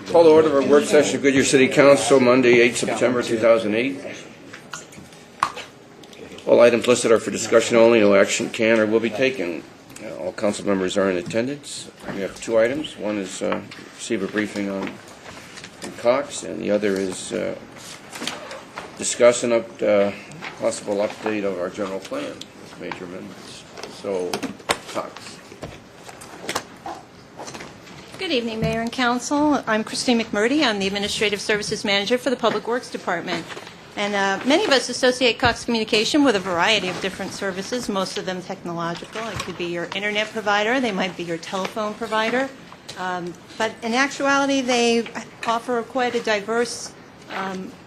Call to order of our work session of Goodyear City Council, Monday, 8 September 2008. All items listed are for discussion only. No action can or will be taken. All council members are in attendance. We have two items. One is receive a briefing on Cox, and the other is discuss a possible update of our general plan with major amendments. So, Cox. Good evening, Mayor and Council. I'm Christine McMurdy. I'm the Administrative Services Manager for the Public Works Department. And many of us associate Cox Communication with a variety of different services, most of them technological. It could be your internet provider. They might be your telephone provider. But in actuality, they offer quite a diverse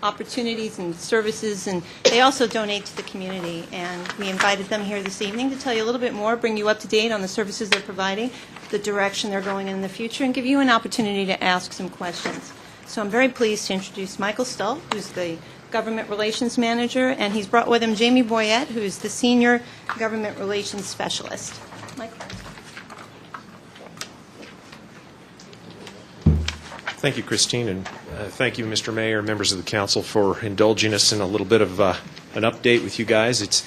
opportunities and services, and they also donate to the community. And we invited them here this evening to tell you a little bit more, bring you up to date on the services they're providing, the direction they're going in the future, and give you an opportunity to ask some questions. So I'm very pleased to introduce Michael Stull, who's the Government Relations Manager, and he's brought with him Jamie Boyette, who's the Senior Government Relations Specialist. Michael. Thank you, Christine, and thank you, Mr. Mayor, members of the council, for indulging us in a little bit of an update with you guys. It's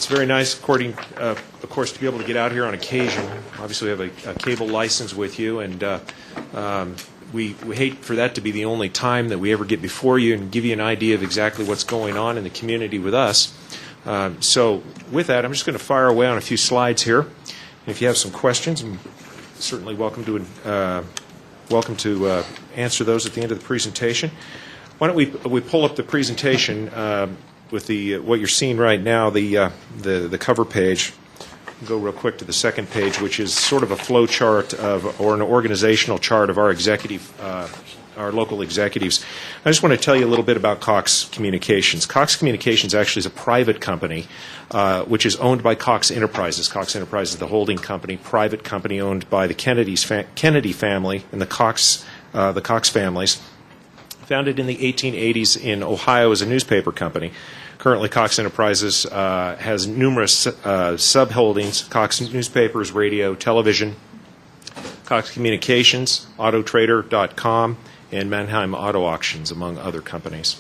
very nice, of course, to be able to get out here on occasion. Obviously, we have a cable license with you, and we hate for that to be the only time that we ever get before you and give you an idea of exactly what's going on in the community with us. So with that, I'm just going to fire away on a few slides here. And if you have some questions, I'm certainly welcome to answer those at the end of the presentation. Why don't we pull up the presentation with what you're seeing right now, the cover page. Go real quick to the second page, which is sort of a flow chart or an organizational chart of our local executives. I just want to tell you a little bit about Cox Communications. Cox Communications actually is a private company which is owned by Cox Enterprises. Cox Enterprises is the holding company, private company owned by the Kennedy family and the Cox families. Founded in the 1880s in Ohio as a newspaper company. Currently, Cox Enterprises has numerous subholdings: Cox Newspapers, radio, television, Cox Communications, Autotrader.com, and Mannheim Auto Auctions, among other companies.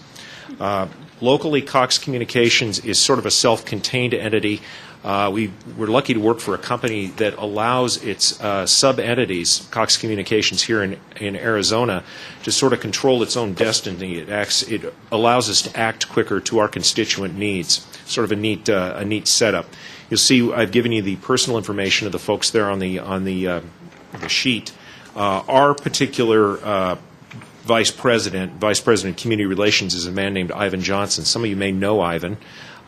Locally, Cox Communications is sort of a self-contained entity. We're lucky to work for a company that allows its sub-entities, Cox Communications here in Arizona, to sort of control its own destiny. It allows us to act quicker to our constituent needs. Sort of a neat setup. You'll see I've given you the personal information of the folks there on the sheet. Our particular Vice President of Community Relations is a man named Ivan Johnson. Some of you may know Ivan.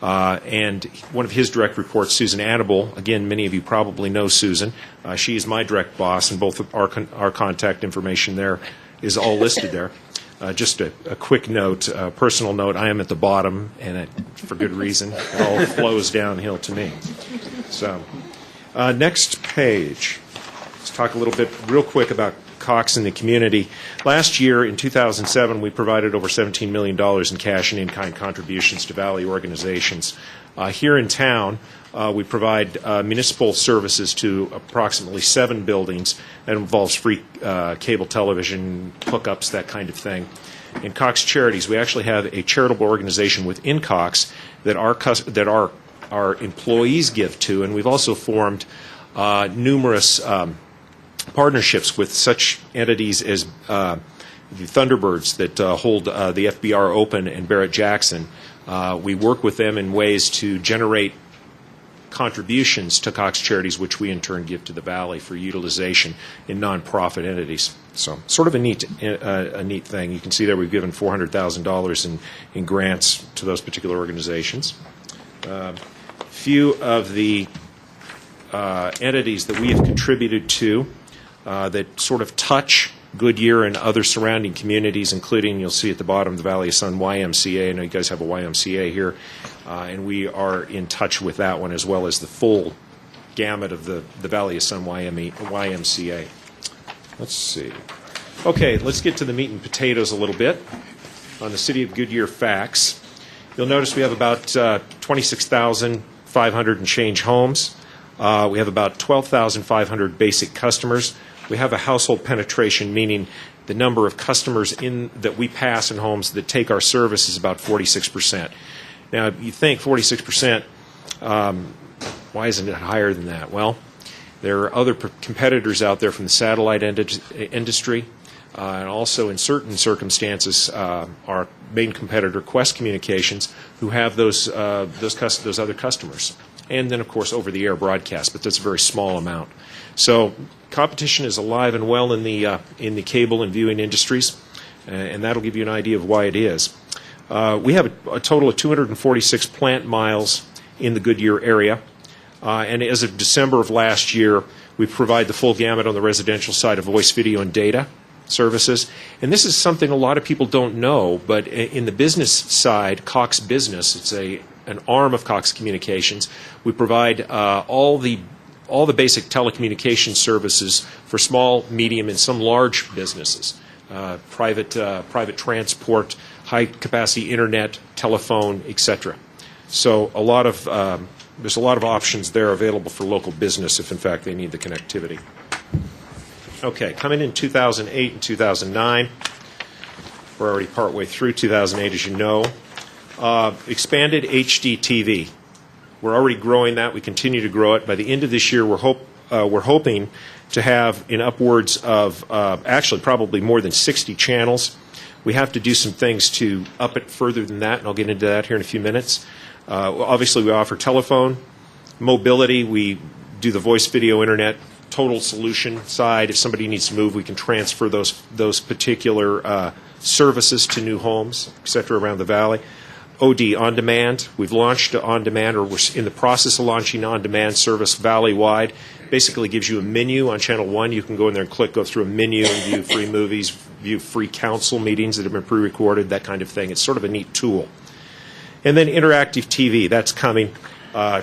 And one of his direct reports, Susan Annable. Again, many of you probably know Susan. She is my direct boss, and both of our contact information there is all listed there. Just a quick note, personal note, I am at the bottom, and for good reason. It all flows downhill to me. So, next page. Let's talk a little bit real quick about Cox in the community. Last year, in 2007, we provided over $17 million in cash and in-kind contributions to Valley organizations. Here in town, we provide municipal services to approximately 7 buildings. That involves free cable television, hookups, that kind of thing. In Cox Charities, we actually have a charitable organization within Cox that our employees give to, and we've also formed numerous partnerships with such entities as the Thunderbirds that hold the FBR Open and Barrett-Jackson. We work with them in ways to generate contributions to Cox Charities, which we in turn give to the Valley for utilization in nonprofit entities. So, sort of a neat thing. You can see there we've given $400,000 in grants to those particular organizations. Few of the entities that we have contributed to that sort of touch Goodyear and other surrounding communities, including, you'll see at the bottom, the Valley of Sun YMCA. I know you guys have a YMCA here, and we are in touch with that one, as well as the full gamut of the Valley of Sun YMCA. Let's see. Okay, let's get to the meat and potatoes a little bit on the City of Goodyear facts. You'll notice we have about 26,500 and change homes. We have about 12,500 basic customers. We have a household penetration, meaning the number of customers that we pass in homes that take our service is about 46%. Now, you think 46%, why isn't it higher than that? Well, there are other competitors out there from the satellite industry, and also in certain circumstances, our main competitor, Cox Communications, who have those other customers. And then, of course, over-the-air broadcast, but that's a very small amount. So competition is alive and well in the cable and viewing industries, and that'll give you an idea of why it is. We have a total of 246 plant miles in the Goodyear area, and as of December of last year, we provide the full gamut on the residential side of voice, video, and data services. And this is something a lot of people don't know, but in the business side, Cox Business, it's an arm of Cox Communications. We provide all the basic telecommunication services for small, medium, and some large businesses, private transport, high-capacity internet, telephone, etc. So there's a lot of options there available for local business if, in fact, they need the connectivity. Okay, coming in 2008 and 2009, we're already partway through 2008, as you know. Expanded HD TV. We're already growing that. We continue to grow it. By the end of this year, we're hoping to have in upwards of actually probably more than 60 channels. We have to do some things to up it further than that, and I'll get into that here in a few minutes. Obviously, we offer telephone, mobility. We do the voice, video, internet, total solution side. If somebody needs to move, we can transfer those particular services to new homes, et cetera, around the valley. OD, on demand. We've launched on demand, or we're in the process of launching on demand service valley-wide. Basically gives you a menu on channel 1. You can go in there and go through a menu and view free movies, view free council meetings that have been pre-recorded, that kind of thing. It's sort of a neat tool. And then interactive TV, that's coming.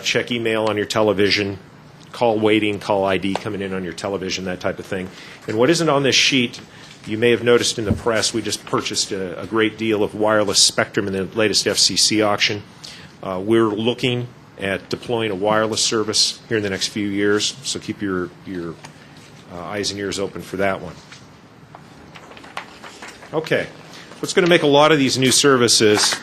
Check email on your television, call waiting, call ID coming in on your television, that type of thing. And what isn't on this sheet, you may have noticed in the press, we just purchased a great deal of wireless spectrum in the latest FCC auction. We're looking at deploying a wireless service here in the next few years, so keep your eyes and ears open for that one. Okay, what's going to make a lot of these new services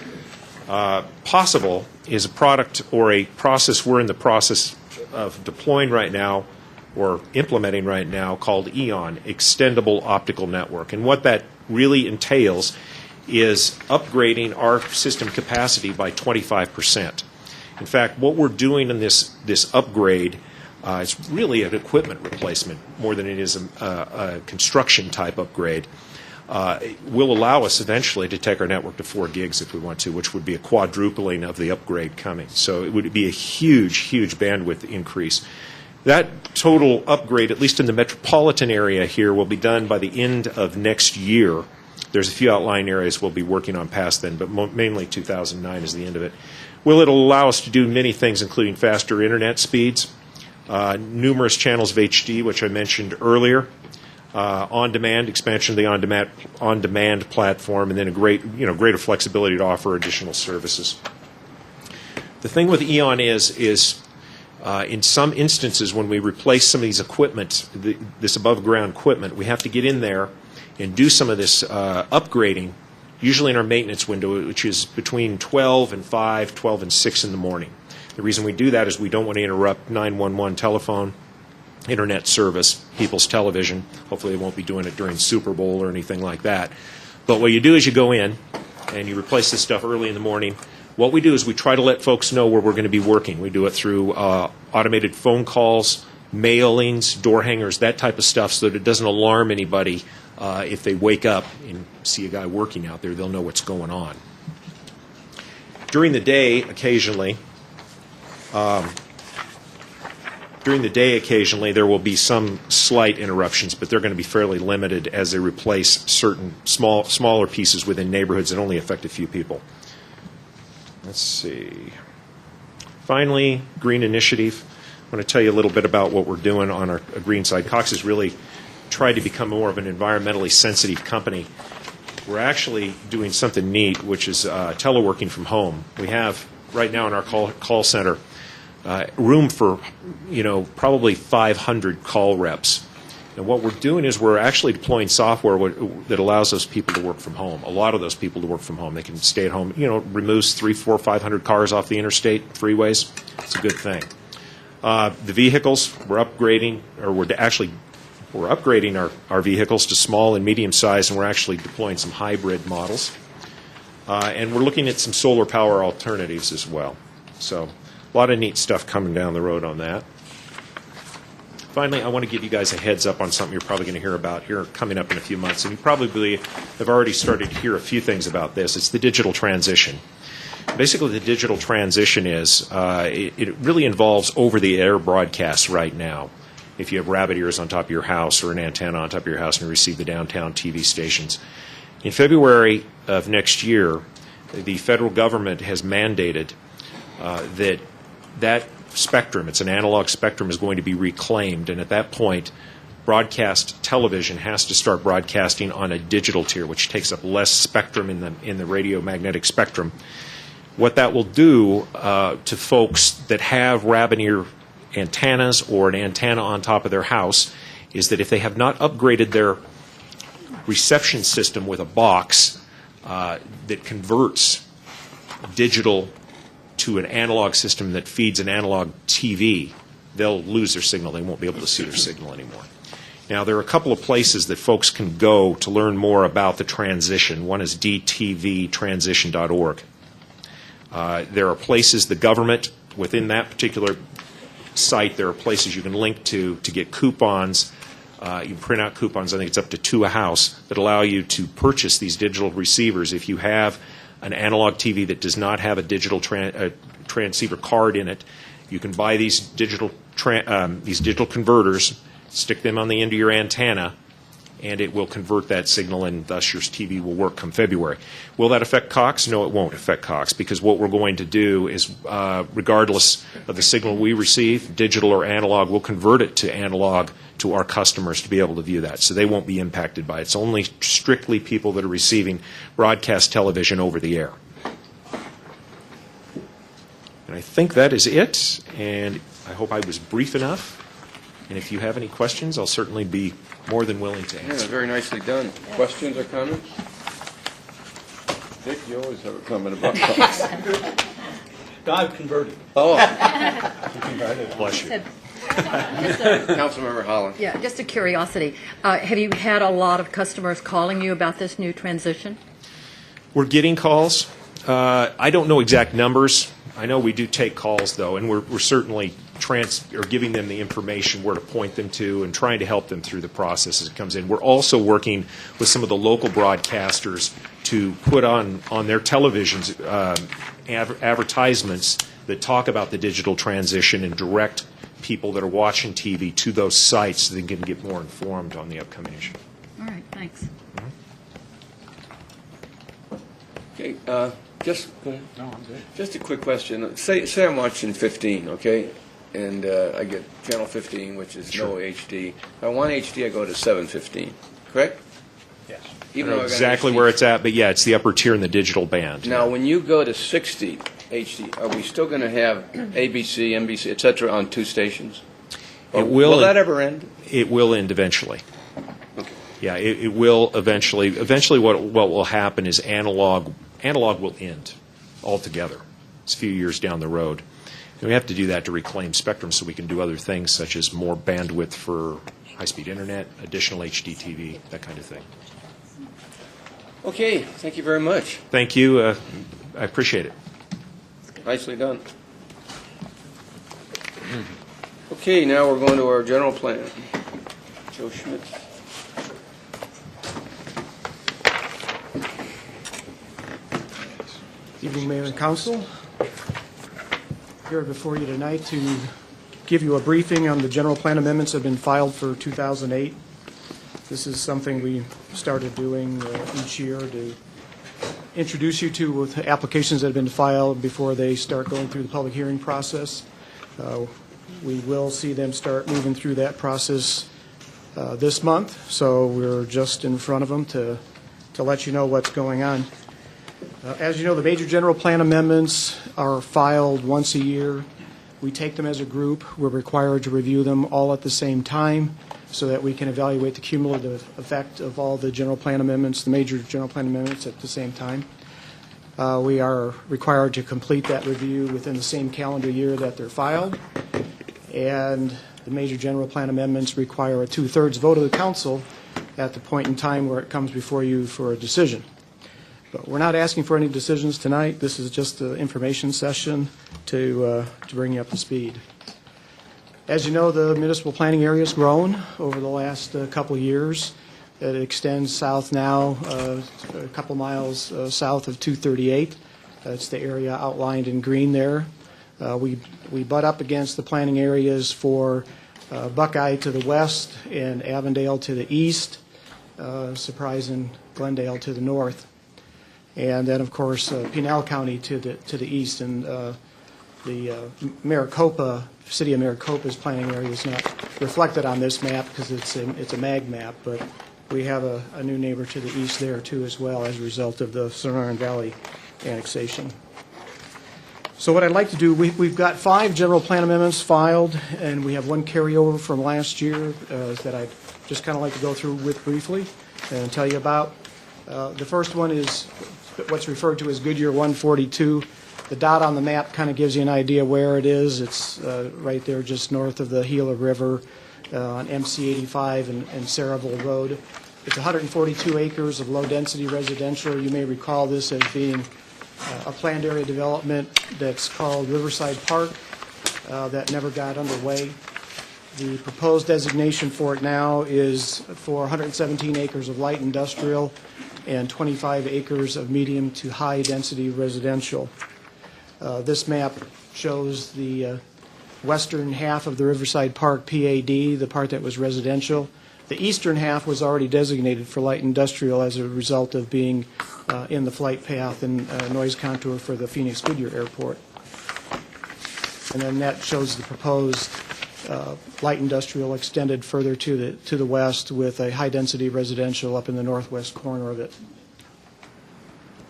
possible is a product or a process we're in the process of deploying right now or implementing right now called EON, Extendable Optical Network. And what that really entails is upgrading our system capacity by 25%. In fact, what we're doing in this upgrade is really an equipment replacement more than it is a construction type upgrade. It will allow us eventually to take our network to 4 gigs if we want to, which would be a quadrupling of the upgrade coming. So it would be a huge, huge bandwidth increase. That total upgrade, at least in the metropolitan area here, will be done by the end of next year. There's a few outlying areas we'll be working on past then, but mainly 2009 is the end of it. Well, it'll allow us to do many things, including faster internet speeds, numerous channels of HD, which I mentioned earlier, on-demand, expansion of the on-demand platform, and then a greater flexibility to offer additional services. The thing with EON is in some instances when we replace some of these equipment, this above-ground equipment, we have to get in there and do some of this upgrading, usually in our maintenance window, which is between 12 and 5, 12 and 6 in the morning. The reason we do that is we don't want to interrupt 911 telephone, internet service, people's television. Hopefully they won't be doing it during Super Bowl or anything like that. But what you do is you go in and you replace this stuff early in the morning. What we do is we try to let folks know where we're going to be working. We do it through automated phone calls, mailings, door hangers, that type of stuff, so that it doesn't alarm anybody. If they wake up and see a guy working out there, they'll know what's going on. During the day, occasionally, there will be some slight interruptions, but they're going to be fairly limited as they replace certain smaller pieces within neighborhoods that only affect a few people. Let's see. Finally, Green Initiative. I want to tell you a little bit about what we're doing on our green side. Cox has really tried to become more of an environmentally sensitive company. We're actually doing something neat, which is teleworking from home. We have right now in our call center room for probably 500 call reps. And what we're doing is we're actually deploying software that allows those people to work from home. A lot of those people to work from home. They can stay at home. Removes 300, 400, 500 cars off the interstate freeways. It's a good thing. The vehicles, we're upgrading, or we're upgrading our vehicles to small and medium size, and we're actually deploying some hybrid models. And we're looking at some solar power alternatives as well. So a lot of neat stuff coming down the road on that. Finally, I want to give you guys a heads up on something you're probably going to hear about here coming up in a few months. And you probably have already started to hear a few things about this. It's the digital transition. Basically, the digital transition is, it really involves over-the-air broadcasts right now. If you have rabbit ears on top of your house or an antenna on top of your house and you receive the downtown TV stations. In February of next year, the federal government has mandated that spectrum, it's an analog spectrum, is going to be reclaimed, and at that point, broadcast television has to start broadcasting on a digital tier, which takes up less spectrum in the radio magnetic spectrum. What that will do to folks that have rabbit ear antennas or an antenna on top of their house is that if they have not upgraded their reception system with a box that converts digital to an analog system that feeds an analog TV, they'll lose their signal. They won't be able to see their signal anymore. Now, there are a couple of places that folks can go to learn more about the transition. One is dtvtransition.org. There are places, the government, within that particular site, there are places you can link to get coupons. You can print out coupons, I think it's up to 2 a house, that allow you to purchase these digital receivers. If you have an analog TV that does not have a digital transceiver card in it, you can buy these digital converters, stick them on the end of your antenna, and it will convert that signal, and thus your TV will work come February. Will that affect Cox? No, it won't affect Cox, because what we're going to do is, regardless of the signal we receive, digital or analog, we'll convert it to analog to our customers to be able to view that. So they won't be impacted by it. It's only strictly people that are receiving broadcast television over the air. And I think that is it, and I hope I was brief enough. And if you have any questions, I'll certainly be more than willing to answer. Yeah, very nicely done. Questions or comments? Dick, you always have a comment about Cox. I've converted. Oh, Bless you. Councilmember Holland. Yeah, just a curiosity. Have you had a lot of customers calling you about this new transition? We're getting calls. I don't know exact numbers. I know we do take calls, though, and we're certainly giving them the information where to point them to and trying to help them through the process as it comes in. We're also working with some of the local broadcasters to put on their televisions advertisements that talk about the digital transition and direct people that are watching TV to those sites so they can get more informed on the upcoming issue. All right, thanks. Okay, just a quick question. Say I'm watching 15, okay, and I get channel 15, which is no HD. If I want HD, I go to 715, correct? Yes. I don't know exactly where it's at, but yeah, it's the upper tier in the digital band. Now, when you go to 60 HD, are we still going to have ABC, NBC, et cetera, on 2 stations? Or will that ever end? It will end eventually. Okay. Yeah, it will eventually. Eventually, what will happen is analog will end altogether. It's a few years down the road. And we have to do that to reclaim spectrum so we can do other things such as more bandwidth for high-speed internet, additional HD TV, that kind of thing. Okay, thank you very much. Thank you. I appreciate it. Nicely done. Okay, now we're going to our general plan. Joe Schmidt. Evening, Mayor and Council. Here before you tonight to give you a briefing on the general plan amendments that have been filed for 2008. This is something we started doing each year to introduce you to with applications that have been filed before they start going through the public hearing process. We will see them start moving through that process this month, so we're just in front of them to let you know what's going on. As you know, the major general plan amendments are filed once a year. We take them as a group. We're required to review them all at the same time. so that we can evaluate the cumulative effect of all the general plan amendments, the major general plan amendments at the same time. We are required to complete that review within the same calendar year that they're filed, and the major general plan amendments require a two-thirds vote of the council at the point in time where it comes before you for a decision. But we're not asking for any decisions tonight. This is just an information session to bring you up to speed. As you know, the municipal planning area has grown over the last couple of years. It extends south now, a couple miles south of 238. That's the area outlined in green there. We butt up against the planning areas for Buckeye to the west and Avondale to the east, Surprise and Glendale to the north. And then, of course, Pinal County to the east, and the Maricopa, city of Maricopa's planning area is not reflected on this map because it's a mag map, but we have a new neighbor to the east there too as well as a result of the Sonoran Valley annexation. So what I'd like to do, we've got 5 general plan amendments filed, and we have one carryover from last year that I'd just kind of like to go through with briefly and tell you about. The first one is what's referred to as Goodyear 142. The dot on the map kind of gives you an idea where it is. It's right there just north of the Gila River on MC 85 and Saraville Road. It's 142 acres of low-density residential. You may recall this as being a planned area development that's called Riverside Park that never got underway. The proposed designation for it now is for 117 acres of light industrial and 25 acres of medium to high density residential. This map shows the western half of the Riverside Park PAD, the part that was residential. The eastern half was already designated for light industrial as a result of being in the flight path and noise contour for the Phoenix Goodyear Airport. And then that shows the proposed light industrial extended further to the west with a high-density residential up in the northwest corner of it.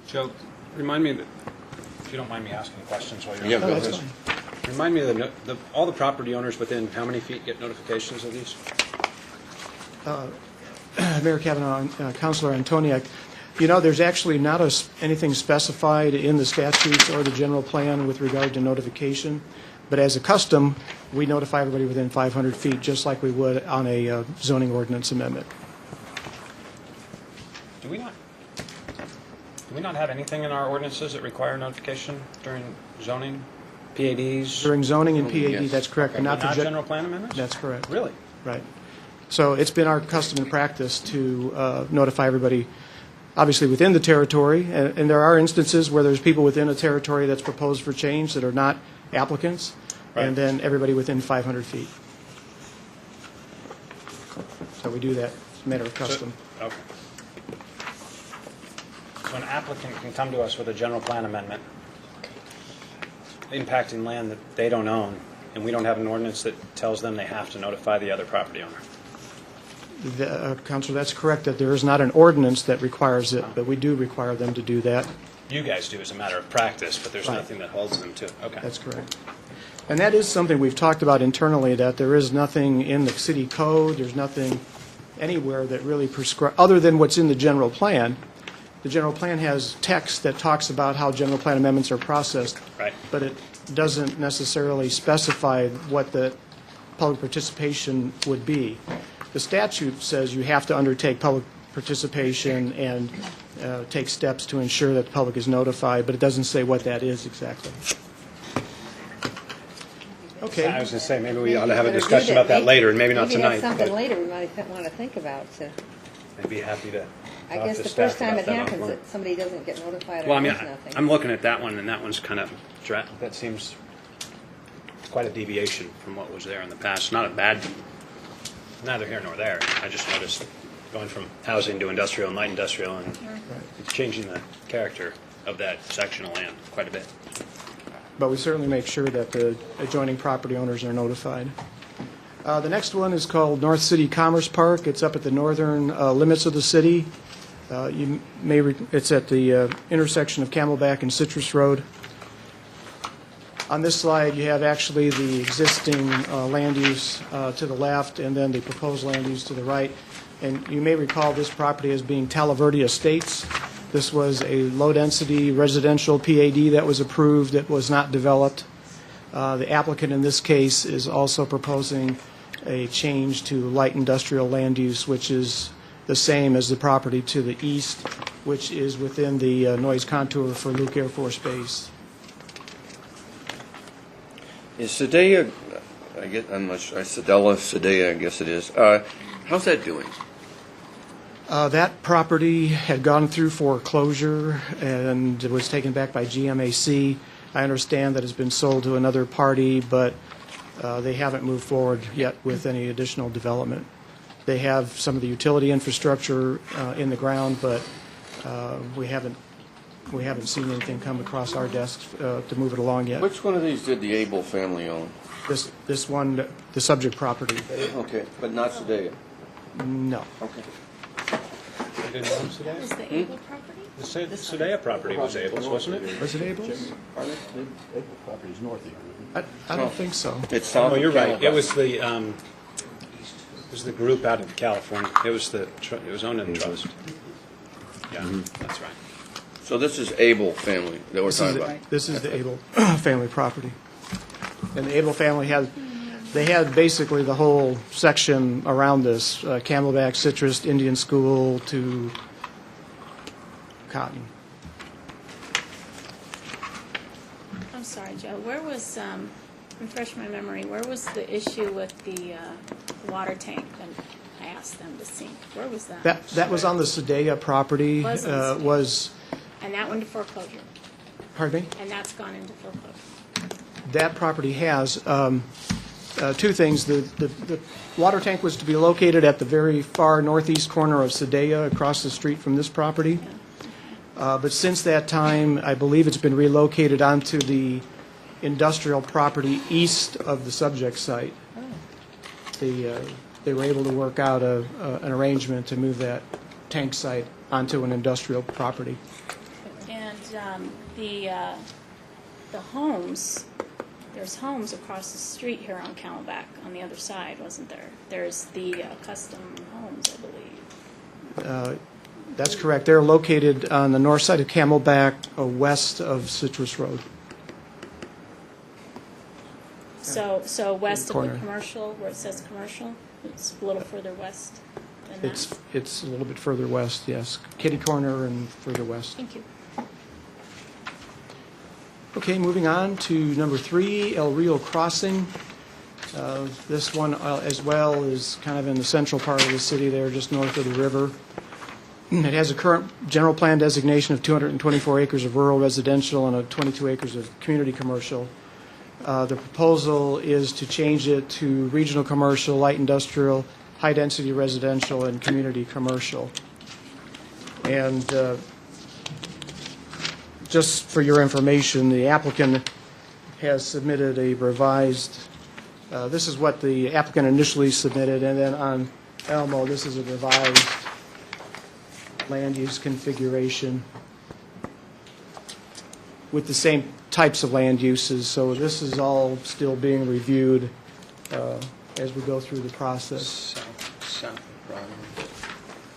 Joe, remind me, if you don't mind me asking questions while you're Yeah, on go this. ahead. Remind me of all the property owners within how many feet get notifications of these? Mayor Kavanaugh, Councilor Antoniak, you know, there's actually not anything specified in the statutes or the general plan with regard to notification, but as a custom, we notify everybody within 500 feet, just like we would on a zoning ordinance amendment. Do we not have anything in our ordinances that require notification during zoning, PADs? During zoning and PAD, Yes. that's correct. Okay, but not the general plan amendments? That's correct. Really? Right. So it's been our custom and practice to notify everybody, obviously within the territory, and there are instances where there's people within a territory that's proposed for change that are not applicants, Right. and then everybody within 500 feet. So we do that. It's a matter of custom. Okay. So an applicant can come to us with a general plan amendment impacting land that they don't own, and we don't have an ordinance that tells them they have to notify the other property owner. Councilor, that's correct, that there is not an ordinance that requires it, but we do require them to do that. You guys do as a matter of practice, but there's Right. nothing that holds them to it. Okay. That's correct. And that is something we've talked about internally, that there is nothing in the city code, there's nothing anywhere that really prescribes, other than what's in the general plan. The general plan has text that talks about how general plan amendments are processed. Right. But it doesn't necessarily specify what the public participation would be. The statute says you have to undertake public participation and take steps to ensure that the public is notified, but it doesn't say what that is exactly. Okay. I was going to say, maybe we ought to have a discussion about that later, and maybe not Maybe tonight. that's something but later we might want to think about. I'd be happy to I talk guess to the staff first time about it that happens offline. that somebody doesn't get notified Well, or I mean, does nothing. I'm looking at that one, and that one's kind of, that seems quite a deviation from what was there in the past. Not a bad, neither here nor there. I just noticed going from housing to industrial and light industrial, and it's changing the character of that section of land quite a bit. But we certainly make sure that the adjoining property owners are notified. The next one is called North City Commerce Park. It's up at the northern limits of the city. It's at the intersection of Camelback and Citrus Road. On this slide, you have actually the existing land use to the left and then the proposed land use to the right. And you may recall this property as being Talaverde Estates. This was a low-density residential PAD that was approved that was not developed. The applicant in this case is also proposing a change to light industrial land use, which is the same as the property to the east, which is within the noise contour for Luke Air Force Base. Is Sedea, I guess, I'm not sure, Sedea, I guess it is. How's that doing? That property had gone through foreclosure and was taken back by GMAC. I understand that it's been sold to another party, but they haven't moved forward yet with any additional development. They have some of the utility infrastructure in the ground, but we haven't seen anything come across our desks to move it along yet. Which one of these did the Abel family own? This one, the subject property, Okay, but not Sedea. no. Okay. They didn't own Sedea? Is the Able property? The Sedea property was Abel's, wasn't it? Was it Abel's? Property's north of here. I don't think so. It's south Oh, of you're right. Camelback. It was the group out in California. It was owned in the trust. Yeah, that's right. So this is Abel family that we're talking about. This is the Able family property. And the Able family had basically the whole section around this, Camelback, Citrus, Indian School to Cotton. I'm sorry, Joe. Where was, refresh my memory, where was the issue with the water tank that I asked them to sink? Where was that? That was on the Sedea property. Was on the Was, And that went to foreclosure. pardon me? And that's gone into foreclosure. That property has two things. The water tank was to be located at the very far northeast corner of Sedea, across the street from this property. But since that time, I believe it's been relocated onto the industrial property east of the subject site. They were able to work out an arrangement to move that tank site onto an industrial property. And the homes, there's homes across the street here on Camelback on the other side, wasn't there? There's the custom homes, I believe. That's correct. They're located on the north side of Camelback, west of Citrus Road. So west of Corner. the commercial, where it says commercial, it's a little further west than that? It's a little bit further west, yes. Kitty Corner and further west. Thank you. Okay, moving on to number 3, El Rio Crossing. This one as well is kind of in the central part of the city there, just north of the river. It has a current general plan designation of 224 acres of rural residential and 22 acres of community commercial. The proposal is to change it to regional commercial, light industrial, high-density residential, and community commercial. And just for your information, the applicant has submitted a revised, this is what the applicant initially submitted, and then on Elmo, this is a revised land use configuration with the same types of land uses. So this is all still being reviewed as we go through the process. South of Broadway.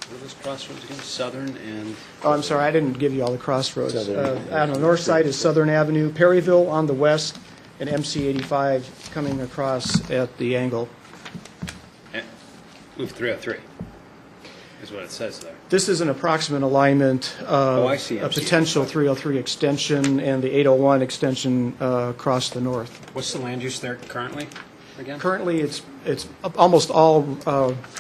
What are those crossroads again? Southern and... Oh, I'm sorry, I didn't give you all the crossroads. On the north side is Southern Avenue, Perryville on the west, and MC 85 coming across at the angle. Move 303 is what it says there. This is an approximate alignment of I see. a potential 303 extension and the 801 extension across the north. What's the land use there currently, again? Currently, it's almost all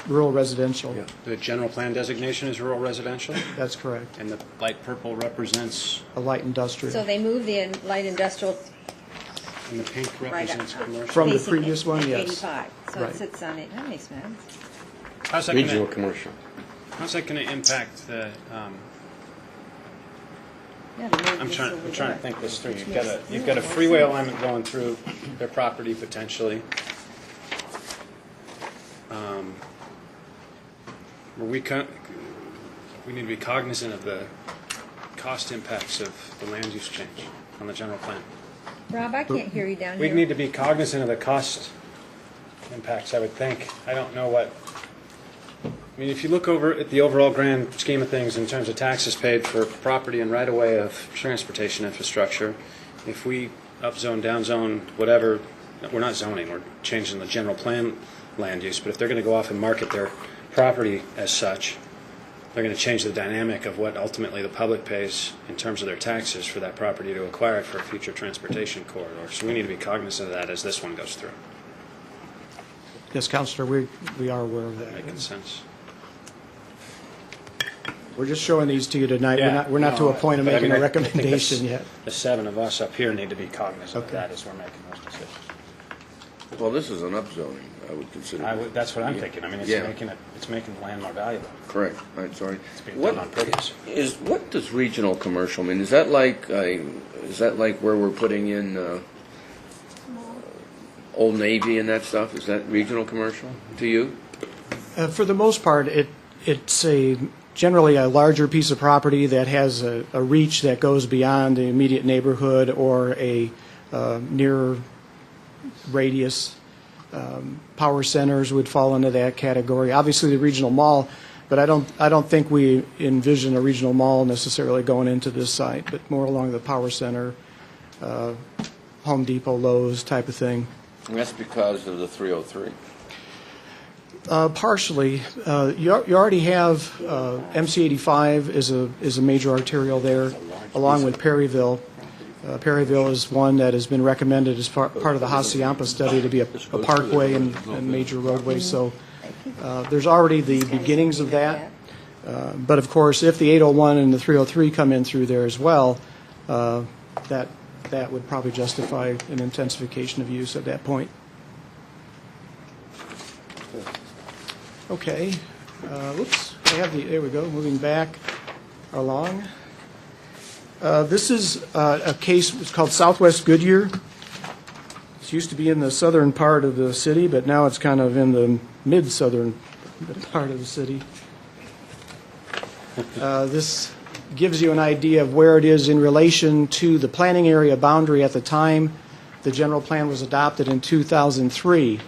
rural residential. The general plan designation is rural residential, That's correct. and the light purple represents, A light industrial. So they moved the light industrial and the pink right represents up. commercial. From the facing previous one, yes. 85. So Right. it sits on it. That makes sense. How's that Regional going commercial. to impact the, Yeah, they moved I'm this trying over to there. think this through. Which You've got makes- a freeway alignment going through their property potentially. We need to be cognizant of the cost impacts of the land use change on the general plan. Rob, I can't hear you down here. We'd need to be cognizant of the cost impacts, I would think. I don't know what, I mean, if you look over at the overall grand scheme of things in terms of taxes paid for property and right-of-way of transportation infrastructure, if we upzone, downzone, whatever, we're not zoning, we're changing the general plan land use, but if they're going to go off and market their property as such, they're going to change the dynamic of what ultimately the public pays in terms of their taxes for that property to acquire it for a future transportation corridor. So we need to be cognizant of that as this one goes through. Yes, Counselor, we are aware of that. Making sense. We're just showing these to you tonight. Yeah, We're not to a point of but I making mean, a I think recommendation yet. The 7 of us up here need to be cognizant of Okay. that as we're making those decisions. Well, this is an upzoning, I would consider. That's what I'm thinking. I mean, Yeah. it's making the land more valuable. Correct. I'm sorry. It's being done on purpose. What does regional commercial mean? Is that like where we're putting in Old Navy and that stuff? Is that regional commercial to you? For the most part, it's generally a larger piece of property that has a reach that goes beyond the immediate neighborhood or a near radius. Power centers would fall into that category. Obviously, the regional mall, but I don't think we envision a regional mall necessarily going into this site, but more along the power center, Home Depot, Lowe's type of thing. And that's because of the 303. Partially. You already have MC85 is a major arterial there, along with Perryville. Perryville is one that has been recommended as part of the Hacienda study to be a parkway and major roadway. So there's already the beginnings of that. But of course, if the 801 and the 303 come in through there as well, that would probably justify an intensification of use at that point. Okay. Whoops. There we go. Moving back along. This is a case, it's called Southwest Goodyear. It used to be in the southern part of the city, but now it's kind of in the mid-southern part of the city. This gives you an idea of where it is in relation to the planning area boundary at the time the general plan was adopted in 2003.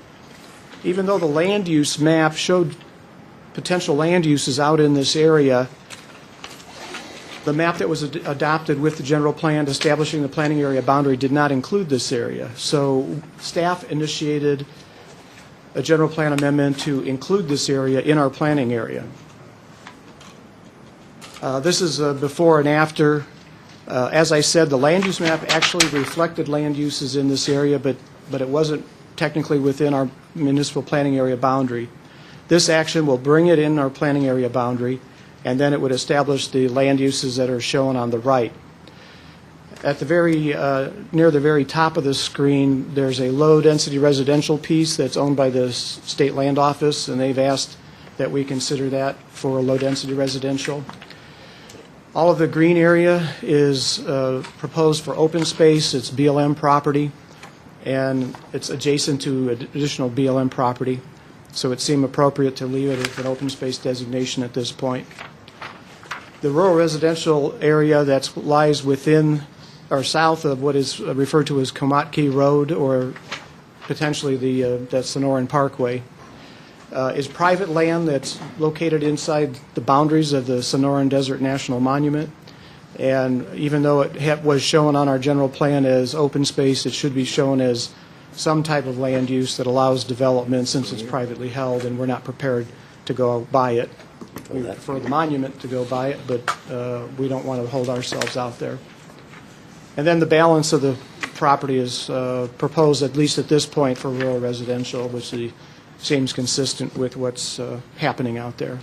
Even though the land use map showed potential land uses out in this area, the map that was adopted with the general plan establishing the planning area boundary did not include this area. So staff initiated a general plan amendment to include this area in our planning area. This is before and after. As I said, the land use map actually reflected land uses in this area, but it wasn't technically within our municipal planning area boundary. This action will bring it in our planning area boundary, and then it would establish the land uses that are shown on the right. At the near the very top of the screen, there's a low-density residential piece that's owned by the State Land Office, and they've asked that we consider that for low-density residential. All of the green area is proposed for open space. It's BLM property, and it's adjacent to additional BLM property, so it seemed appropriate to leave it as an open space designation at this point. The rural residential area that lies within or south of what is referred to as Komatke Road, or potentially the Sonoran Parkway, is private land that's located inside the boundaries of the Sonoran Desert National Monument. And even though it was shown on our general plan as open space, it should be shown as some type of land use that allows development, since it's privately held and we're not prepared to go buy it. We prefer the monument to go buy it, but we don't want to hold ourselves out there. And then the balance of the property is proposed, at least at this point, for rural residential, which seems consistent with what's happening out there.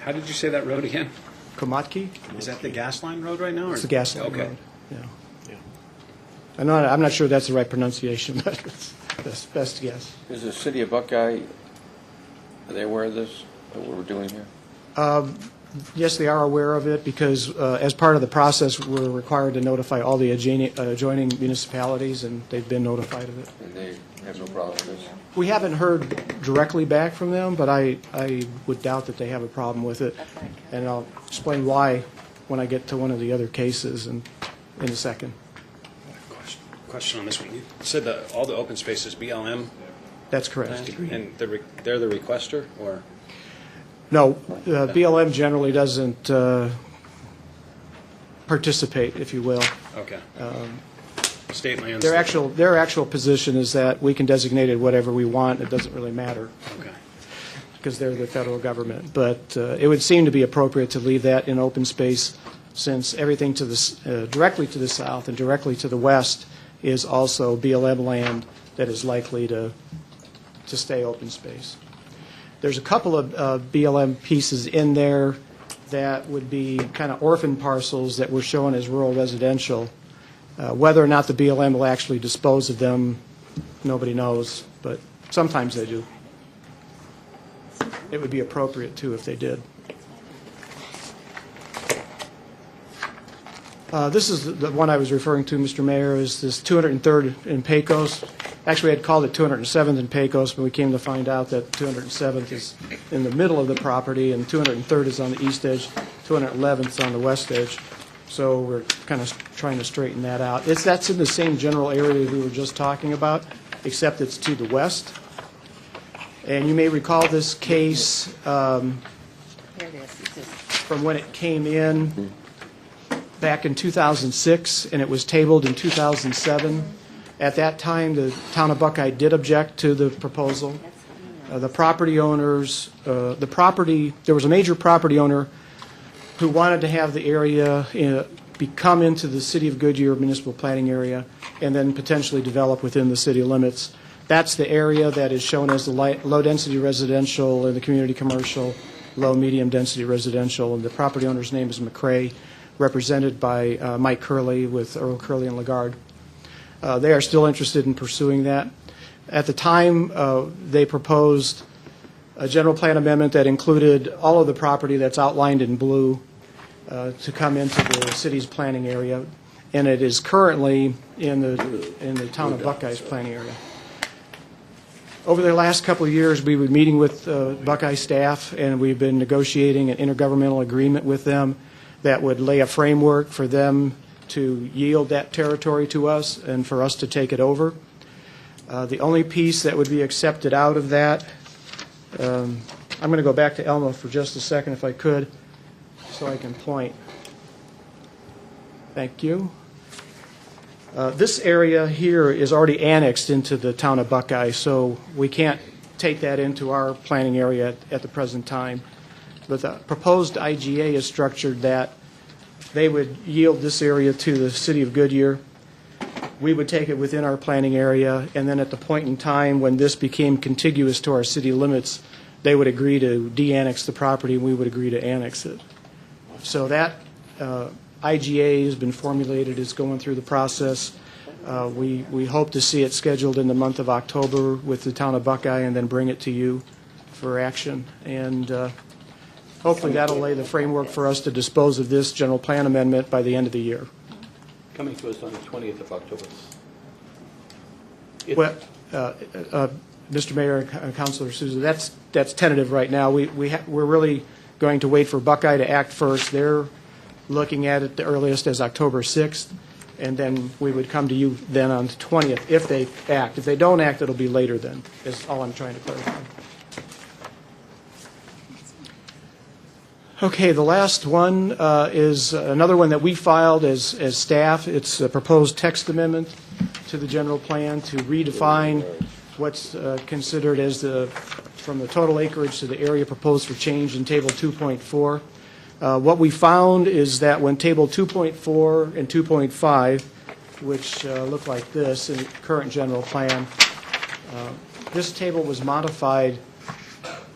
How did you say that road again? Komatke? Is that the gas line road right now? It's the gas line Okay. road. Yeah. I'm not sure that's the right pronunciation, but it's best guess. Is the city of Buckeye, are they aware of this, what we're doing here? Yes, they are aware of it, because as part of the process, we're required to notify all the adjoining municipalities, and they've been notified of it. And they have no problem with this? We haven't heard directly back from them, but I would doubt that they have a problem with it. And I'll explain why when I get to one of the other cases in a second. Question on this one. You said that all the open space is BLM That's correct. land, and they're the requester, or? No, BLM generally doesn't participate, if you will. Okay. State lands. Their actual position is that we can designate it whatever we want. It doesn't really matter Okay. because they're the federal government. But it would seem to be appropriate to leave that in open space, since everything to the directly to the south and directly to the west is also BLM land that is likely to stay open space. There's a couple of BLM pieces in there that would be kind of orphan parcels that we're showing as rural residential. Whether or not the BLM will actually dispose of them, nobody knows, but sometimes they do. It would be appropriate, too, if they did. This is the one I was referring to, Mr. Mayor, is this 203rd in Pecos. Actually, I had called it 207th in Pecos, but we came to find out that 207th is in the middle of the property, and 203rd is on the east edge, 211th is on the west edge. So we're kind of trying to straighten that out. That's in the same general area we were just talking about, except it's to the west. And you may recall this case Here it is. It's just- from when it came in back in 2006, and it was tabled in 2007. At that time, the town of Buckeye did object to the proposal. The property owners, there was a major property owner who wanted to have the area become into the city of Goodyear municipal planning area and then potentially develop within the city limits. That's the area that is shown as the low-density residential and the community commercial, low-medium-density residential, and the property owner's name is McCrae, represented by Mike Curley with Earl Curley and Lagarde. They are still interested in pursuing that. At the time, they proposed a general plan amendment that included all of the property that's outlined in blue to come into the city's planning area, and it is currently in the town of Buckeye's planning area. Over the last couple of years, we've been meeting with Buckeye staff, and we've been negotiating an intergovernmental agreement with them that would lay a framework for them to yield that territory to us and for us to take it over. The only piece that would be accepted out of that, I'm going to go back to Elma for just a second if I could, so I can point. Thank you. This area here is already annexed into the town of Buckeye, so we can't take that into our planning area at the present time. But the proposed IGA is structured that they would yield this area to the city of Goodyear. We would take it within our planning area, and then at the point in time when this became contiguous to our city limits, they would agree to de-annex the property, and we would agree to annex it. So that IGA has been formulated, is going through the process. We hope to see it scheduled in the month of October with the town of Buckeye and then bring it to you for action. And hopefully that'll lay the framework for us to dispose of this general plan amendment by the end of the year. Coming to us on the 20th of October. Well, Mr. Mayor and Councilor Souza, that's tentative right now. We're really going to wait for Buckeye to act first. They're looking at it the earliest as October 6th, and then we would come to you then on the 20th if they act. If they don't act, it'll be later then, is all I'm trying to clarify. Okay, the last one is another one that we filed as staff. It's a proposed text amendment to the general plan to redefine what's considered as from the total acreage to the area proposed for change in Table 2.4. What we found is that when Table 2.4 and 2.5, which look like this in the current general plan, this table was modified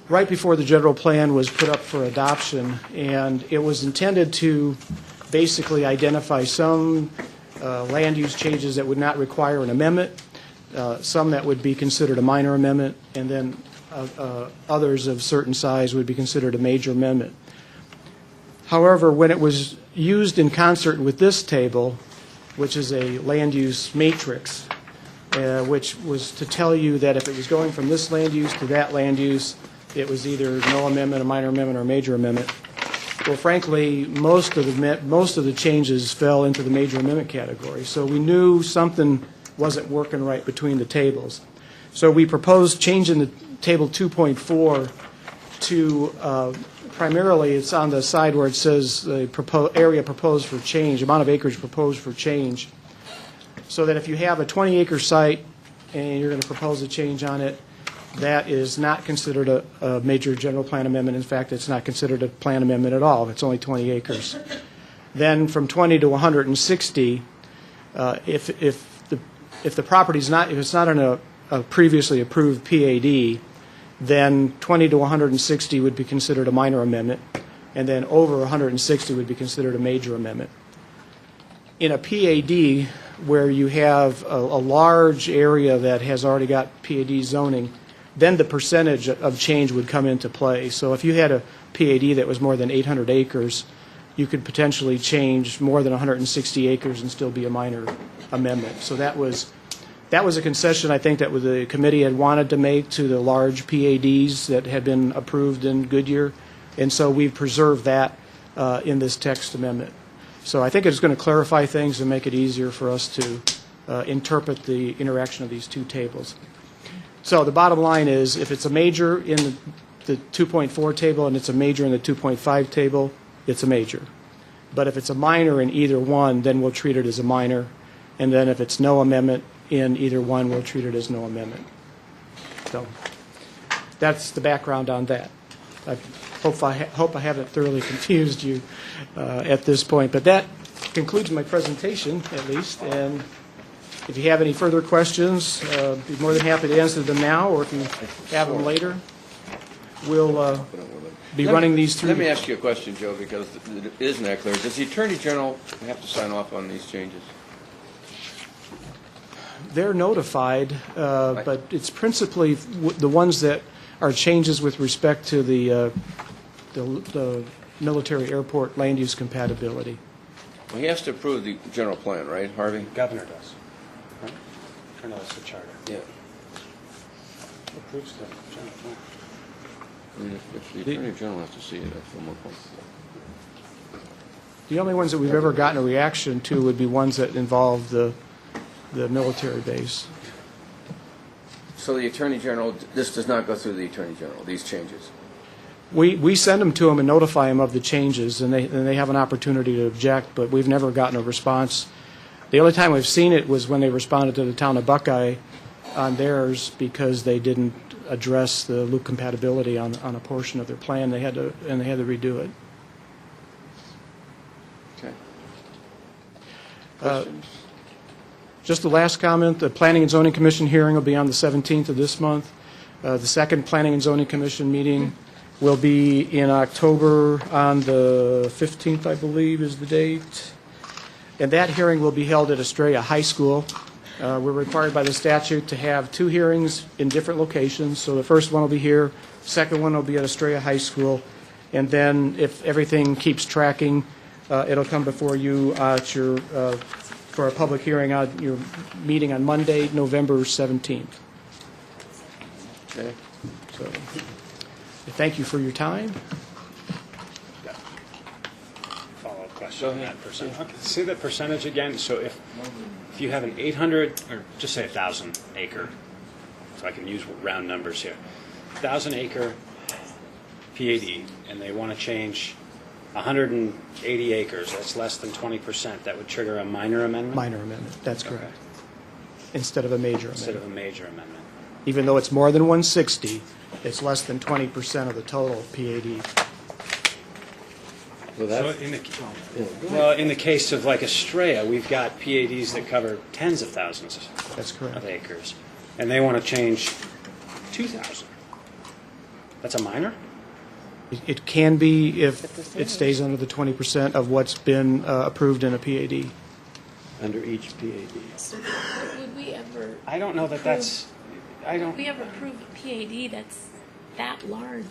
right before the general plan was put up for adoption, and it was intended to basically identify some land use changes that would not require an amendment, some that would be considered a minor amendment, and then others of certain size would be considered a major amendment. However, when it was used in concert with this table, which is a land use matrix, which was to tell you that if it was going from this land use to that land use, it was either no amendment, a minor amendment, or a major amendment. Well, frankly, most of the changes fell into the major amendment category. So we knew something wasn't working right between the tables. So we proposed changing the table 2.4 to primarily, it's on the side where it says the area proposed for change, amount of acreage proposed for change, so that if you have a 20-acre site and you're going to propose a change on it, that is not considered a major general plan amendment. In fact, it's not considered a plan amendment at all. It's only 20 acres. Then from 20 to 160, if the property's not, if it's not in a previously approved PAD, then 20 to 160 would be considered a minor amendment, and then over 160 would be considered a major amendment. In a PAD where you have a large area that has already got PAD zoning, then the percentage of change would come into play. So if you had a PAD that was more than 800 acres, you could potentially change more than 160 acres and still be a minor amendment. So that was a concession, I think, that the committee had wanted to make to the large PADs that had been approved in Goodyear, and so we've preserved that in this text amendment. So I think it's going to clarify things and make it easier for us to interpret the interaction of these two tables. So the bottom line is, if it's a major in the 2.4 table and it's a major in the 2.5 table, it's a major. But if it's a minor in either one, then we'll treat it as a minor, and then if it's no amendment in either one, we'll treat it as no amendment. So that's the background on that. I hope I haven't thoroughly confused you at this point, but that concludes my presentation, at least. And if you have any further questions, I'd be more than happy to answer them now, or if you have them later, we'll be running these through. Let me ask you a question, Joe, because it isn't that clear. Does the Attorney General have to sign off on these changes? They're notified, but it's principally the ones that are changes with respect to the military airport land use compatibility. Well, he has to approve the general plan, right, Harvey? Governor does. Right? Or no, it's the charter. Yeah. Approves the general plan. I mean, if the Attorney General has to see it, I feel more comfortable. The only ones that we've ever gotten a reaction to would be ones that involve the military base. So the Attorney General, this does not go through the Attorney General, these changes? We send them to them and notify them of the changes, and they have an opportunity to object, but we've never gotten a response. The only time we've seen it was when they responded to the town of Buckeye on theirs because they didn't address the loop compatibility on a portion of their plan. They had to redo it. Okay. Questions? Just the last comment, the Planning and Zoning Commission hearing will be on the 17th of this month. The second Planning and Zoning Commission meeting will be in October on the 15th, I believe, is the date. And that hearing will be held at Estrella High School. We're required by the statute to have two hearings in different locations. So the first one will be here, the second one will be at Estrella High School. And then if everything keeps tracking, it'll come before you at your for a public hearing on your meeting on Monday, November 17th. Okay. So, thank you for your time. Follow-up question on that percentage. Okay, say the percentage again. So if you have an 800, or just say 1,000 acre, so I can use round numbers here, 1,000 acre PAD, and they want to change 180 acres, that's less than 20%, that would trigger a minor amendment? Minor amendment, that's correct. Instead of a major Instead of amendment. a major amendment. Even though it's more than 160, it's less than 20% of the total PAD. Well, in the case of like Estrella, we've got PADs that cover tens of thousands That's correct. of acres, and they want to change 2,000. That's a minor? It can be if it stays under the 20% of what's been approved in a PAD. Under each PAD. So would we ever? I don't know that that's, I Would don't, we ever approve a PAD that's that large?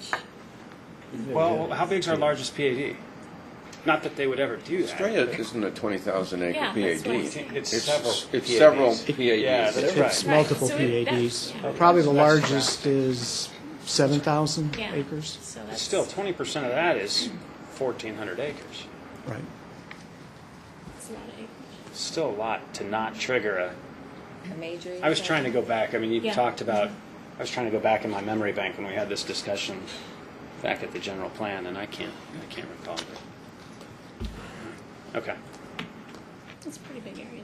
well, how big's our largest PAD? Not that they would ever do that. Estrella isn't a 20,000 acre Yeah, PAD. that's what I'm saying. It's several It's PADs. several PADs. Yeah, that's It's right. multiple So PADs. yeah. Probably the That's largest is 7,000 Yeah. acres. So that's Still, 20% of that is 1,400 acres. Right. that's a lot of acres. It's still a lot to not trigger A major? I was trying to go back. I mean, you Yeah. talked about, I was trying to go back in my memory bank when we had this discussion back at the general plan, and I can't recall it. Okay. It's a pretty big area.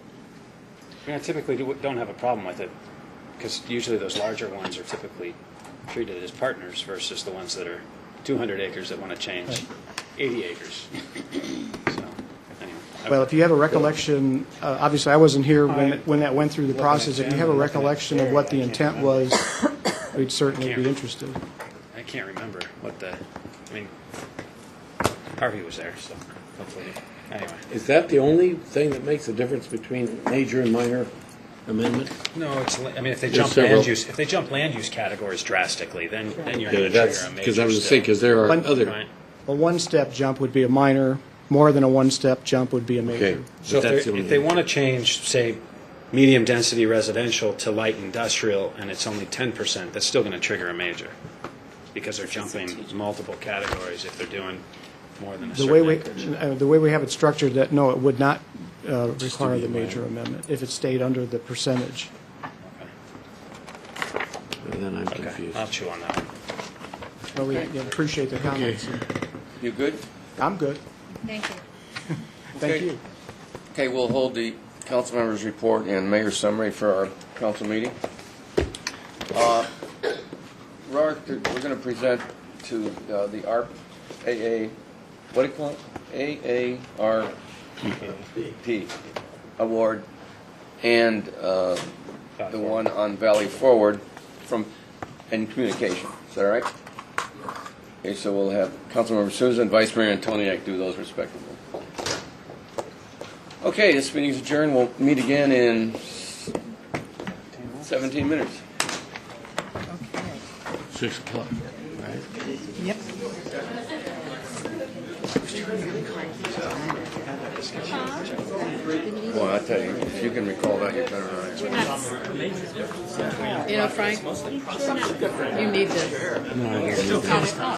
I mean, I typically don't have a problem with it, because usually those larger ones are typically treated as partners versus the ones that are 200 acres that want to change 80 acres. So, anyway. Well, if you have a recollection, obviously I wasn't here when that went through the process. If you have a recollection of what the intent was, we'd certainly be interested. I can't remember what the, I mean, Harvey was there, so hopefully, anyway. Is that the only thing that makes a difference between major and minor amendment? No, it's, I mean, if they There's jump several. land use categories drastically, then you're Yeah, going to that's, trigger a major. because I was still. saying, because there are One- other, Right. A one-step jump would be a minor, more than a one-step jump would be a major. okay. So but that's the if only- they want to change, say, medium-density residential to light industrial, and it's only 10%, that's still going to trigger a major, because they're jumping multiple categories if they're doing more than a The way certain we, acreage. the way we have it structured, that, no, it would not require the major amendment if it stayed under the percentage. Then I'm Okay, confused. I'll chew on that one. Well, we appreciate the comments. You good? I'm good. Thank you. Thank Okay. you. Okay, we'll hold the council members' report and mayor's summary for our council meeting. Rourke, we're going to present to the ARP, AA, what do you call it? AARP award, and the one on Valley Forward in communication. Is that all right? Okay, so we'll have Councilmember Souza, Vice Mayor Antoniak do those respectively. Okay, this meeting is adjourned. We'll meet again in 17 minutes. 6 o'clock, right? Well, I tell you, if you can recall that, you're better than I am. You know, Frank, you need this. No, I don't.